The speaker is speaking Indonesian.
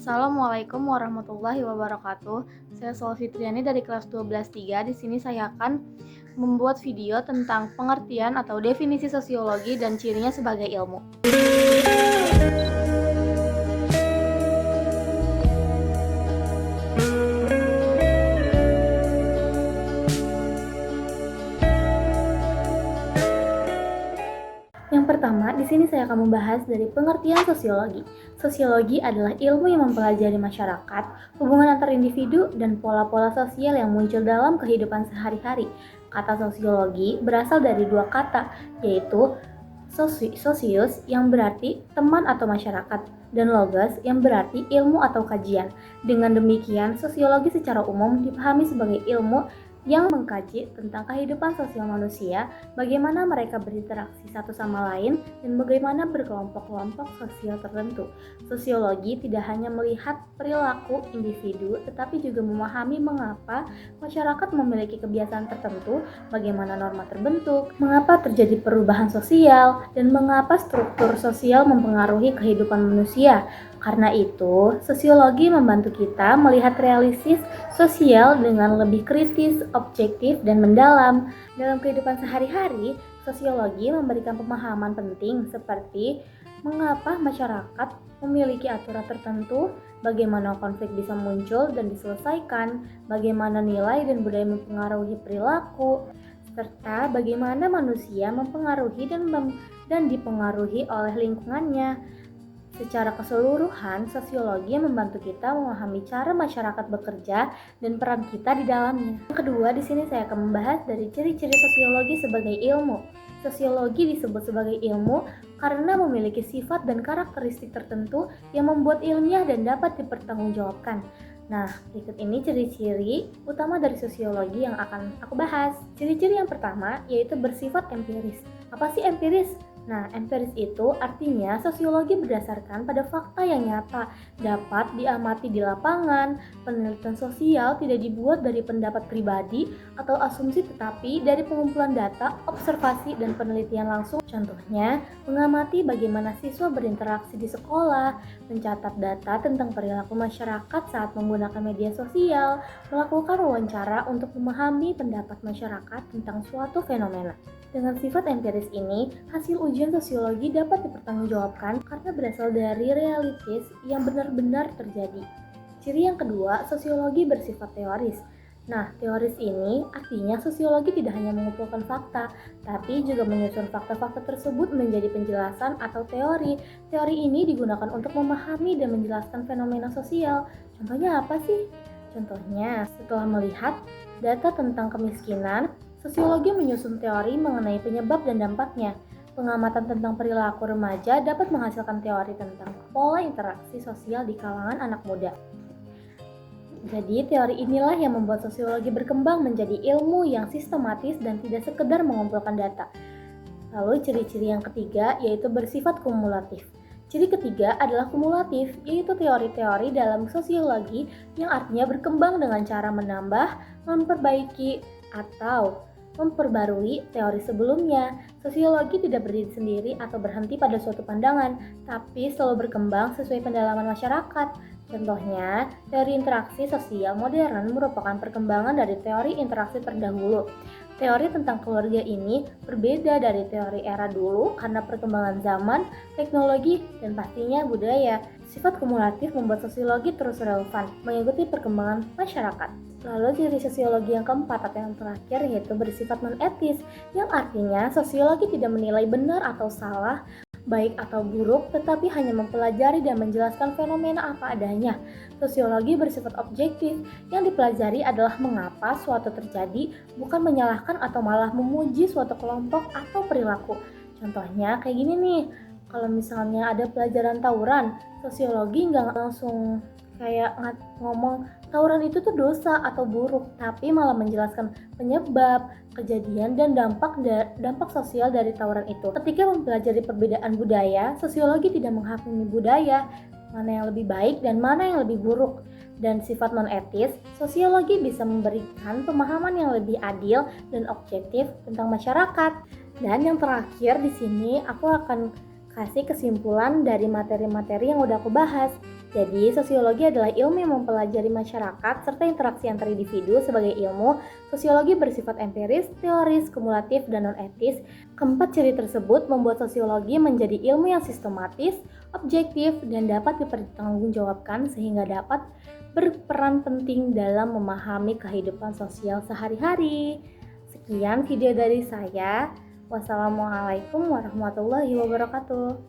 Assalamualaikum warahmatullahi wabarakatuh. Saya Sol Fitriani dari kelas 12-3. Di sini saya akan membuat video tentang pengertian atau definisi sosiologi dan cirinya sebagai ilmu. Yang pertama, di sini saya akan membahas dari pengertian sosiologi. Sosiologi adalah ilmu yang mempelajari masyarakat, hubungan antar individu, dan pola-pola sosial yang muncul dalam kehidupan sehari-hari. Kata sosiologi berasal dari dua kata, yaitu sosius yang berarti teman atau masyarakat, dan logos yang berarti ilmu atau kajian. Dengan demikian, sosiologi secara umum dipahami sebagai ilmu yang mengkaji tentang kehidupan sosial manusia, bagaimana mereka berinteraksi satu sama lain, dan bagaimana berkelompok-kelompok sosial tertentu. Sosiologi tidak hanya melihat perilaku individu, tetapi juga memahami mengapa masyarakat memiliki kebiasaan tertentu, bagaimana norma terbentuk, mengapa terjadi perubahan sosial, dan mengapa struktur sosial mempengaruhi kehidupan manusia. Karena itu, sosiologi membantu kita melihat realisis sosial dengan lebih kritis, objektif, dan mendalam. Dalam kehidupan sehari-hari, sosiologi memberikan pemahaman penting seperti mengapa masyarakat memiliki aturan tertentu, bagaimana konflik bisa muncul dan diselesaikan, bagaimana nilai dan budaya mempengaruhi perilaku, serta bagaimana manusia mempengaruhi dan dipengaruhi oleh lingkungannya. Secara keseluruhan, sosiologi membantu kita memahami cara masyarakat bekerja dan peran kita di dalamnya. Yang kedua, di sini saya akan membahas dari ciri-ciri sosiologi sebagai ilmu. Sosiologi disebut sebagai ilmu karena memiliki sifat dan karakteristik tertentu yang membuat ilmiah dan dapat dipertanggungjawabkan. Nah, berikut ini ciri-ciri utama dari sosiologi yang akan aku bahas. Ciri-ciri yang pertama yaitu bersifat empiris. Apa sih empiris? Nah, empiris itu artinya sosiologi berdasarkan pada fakta yang nyata, dapat diamati di lapangan. Penelitian sosial tidak dibuat dari pendapat pribadi atau asumsi, tetapi dari pengumpulan data, observasi, dan penelitian langsung. Contohnya, mengamati bagaimana siswa berinteraksi di sekolah, mencatat data tentang perilaku masyarakat saat menggunakan media sosial, melakukan wawancara untuk memahami pendapat masyarakat tentang suatu fenomena. Dengan sifat empiris ini, hasil ujian sosiologi dapat dipertanggungjawabkan karena berasal dari realitas yang benar-benar terjadi. Ciri yang kedua, sosiologi bersifat teoris. Nah, teoris ini artinya sosiologi tidak hanya mengumpulkan fakta, tapi juga menyusun fakta-fakta tersebut menjadi penjelasan atau teori. Teori ini digunakan untuk memahami dan menjelaskan fenomena sosial. Contohnya apa sih? Contohnya, setelah melihat data tentang kemiskinan, sosiologi menyusun teori mengenai penyebab dan dampaknya. Pengamatan tentang perilaku remaja dapat menghasilkan teori tentang pola interaksi sosial di kalangan anak muda. Jadi, teori inilah yang membuat sosiologi berkembang menjadi ilmu yang sistematis dan tidak sekedar mengumpulkan data. Lalu, ciri-ciri yang ketiga yaitu bersifat kumulatif. Ciri ketiga adalah kumulatif, yaitu teori-teori dalam sosiologi yang artinya berkembang dengan cara menambah, memperbaiki, atau memperbarui teori sebelumnya. Sosiologi tidak berdiri sendiri atau berhenti pada suatu pandangan, tapi selalu berkembang sesuai pendalaman masyarakat. Contohnya, teori interaksi sosial modern merupakan perkembangan dari teori interaksi terdahulu. Teori tentang keluarga ini berbeda dari teori era dulu karena perkembangan zaman, teknologi, dan pastinya budaya. Sifat kumulatif membuat sosiologi terus relevan, mengikuti perkembangan masyarakat. Lalu ciri sosiologi yang keempat atau yang terakhir yaitu bersifat non-etis, yang artinya sosiologi tidak menilai benar atau salah, baik atau buruk, tetapi hanya mempelajari dan menjelaskan fenomena apa adanya. Sosiologi bersifat objektif, yang dipelajari adalah mengapa suatu terjadi, bukan menyalahkan atau malah memuji suatu kelompok atau perilaku. Contohnya kayak gini nih, kalau misalnya ada pelajaran tawuran, sosiologi nggak langsung kayak ngomong tawuran itu tuh dosa atau buruk, tapi malah menjelaskan penyebab, kejadian, dan dampak sosial dari tawuran itu. Ketika mempelajari perbedaan budaya, sosiologi tidak menghakimi budaya, mana yang lebih baik dan mana yang lebih buruk. Dan sifat non-etis, sosiologi bisa memberikan pemahaman yang lebih adil dan objektif tentang masyarakat. Dan yang terakhir di sini aku akan kasih kesimpulan dari materi-materi yang udah aku bahas. Jadi, sosiologi adalah ilmu yang mempelajari masyarakat serta interaksi antar individu. Sebagai ilmu, sosiologi bersifat empiris, teoris, kumulatif, dan non-etis. Keempat ciri tersebut membuat sosiologi menjadi ilmu yang sistematis, objektif, dan dapat dipertanggungjawabkan sehingga dapat berperan penting dalam memahami kehidupan sosial sehari-hari. Sekian video dari saya. Wassalamualaikum warahmatullahi wabarakatuh.